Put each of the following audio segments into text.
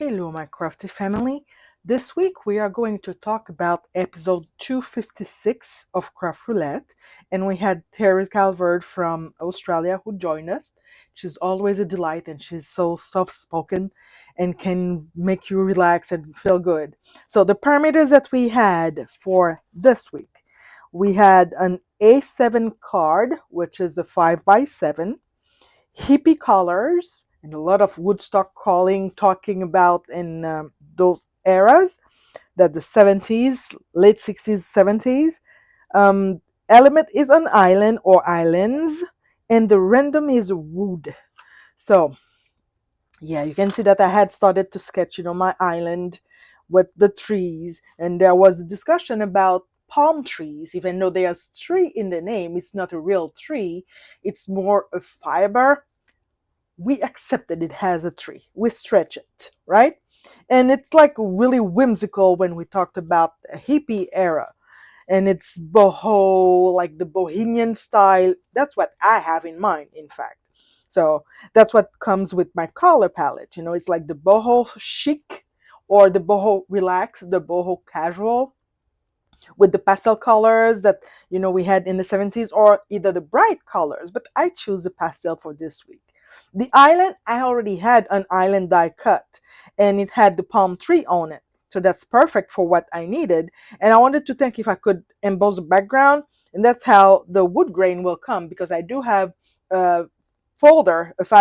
Hello, my crafty family. This week we are going to talk about episode 256 of Craft Roulette, and we had Terry Calvert from Australia who joined us. She's always a delight, and she's so soft-spoken and can make you relax and feel good. So the parameters that we had for this week, we had an A7 card, which is a 5x7, hippie colors, and a lot of Woodstock calling, talking about in those eras, that the 70s, late 60s, 70s. Um, Element is an island or islands, and the random is wood. So, yeah, you can see that I had started to sketch, my island with the trees, and there was a discussion about palm trees. Even though there's tree in the name, it's not a real tree, it's more a fiber. We accept that it has a tree. We stretch it, right? And it's like really whimsical when we talked about the hippie era. And it's boho, like the bohemian style. That's what I have in mind, in fact. So that's what comes with my color palette. It's like the boho chic or the boho relaxed, the boho casual with the pastel colors that we had in the 70s, or either the bright colors, but I choose the pastel for this week. The island, I already had an island die cut, and it had the palm tree on it, so that's perfect for what I needed. And I wanted to think if I could emboss the background, and that's how the wood grain will come, because I do have a file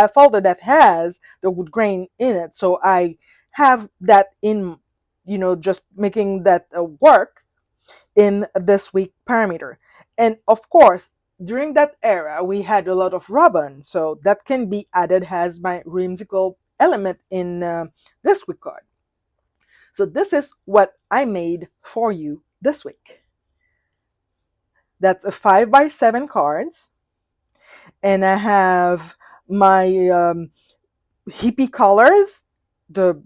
folder that has the wood grain in it, so I have that in, just making that work in this week parameter. And of course, during that era, we had a lot of ribbon, so that can be added as my whimsical element in this week card. So this is what I made for you this week. That's a 5x7 cards, and I have my hippie colors, the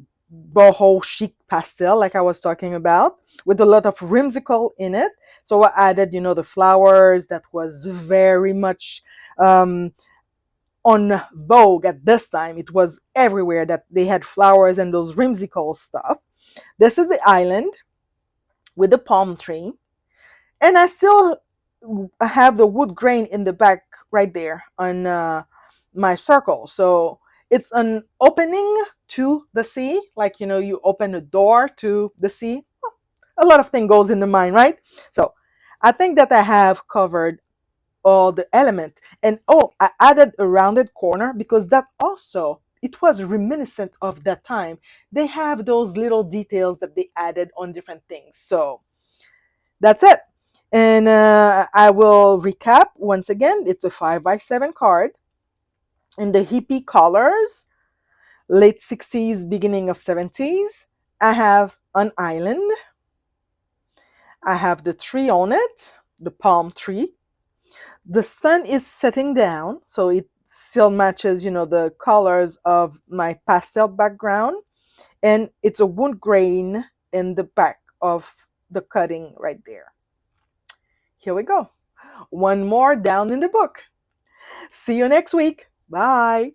boho chic pastel, like I was talking about, with a lot of whimsical in it. So I added, the flowers that was very much on vogue at this time. It was everywhere that they had flowers and those whimsical stuff. This is the island with the palm tree, and I still have the wood grain in the back right there on my circle. So it's an opening to the sea, like you open a door to the sea. A lot of things goes in the mind, right? So I think that I have covered all the element. And I added a rounded corner because that also, it was reminiscent of that time. They have those little details that they added on different things. So that's it. And I will recap once again. It's a 5x7 card in the hippie colors, late 60s, beginning of 70s. I have an island. I have the tree on it, the palm tree. The sun is setting down, so it still matches, the colors of my pastel background. And it's a wood grain in the back of the cutting right there. Here we go. One more down in the book. See you next week. Bye.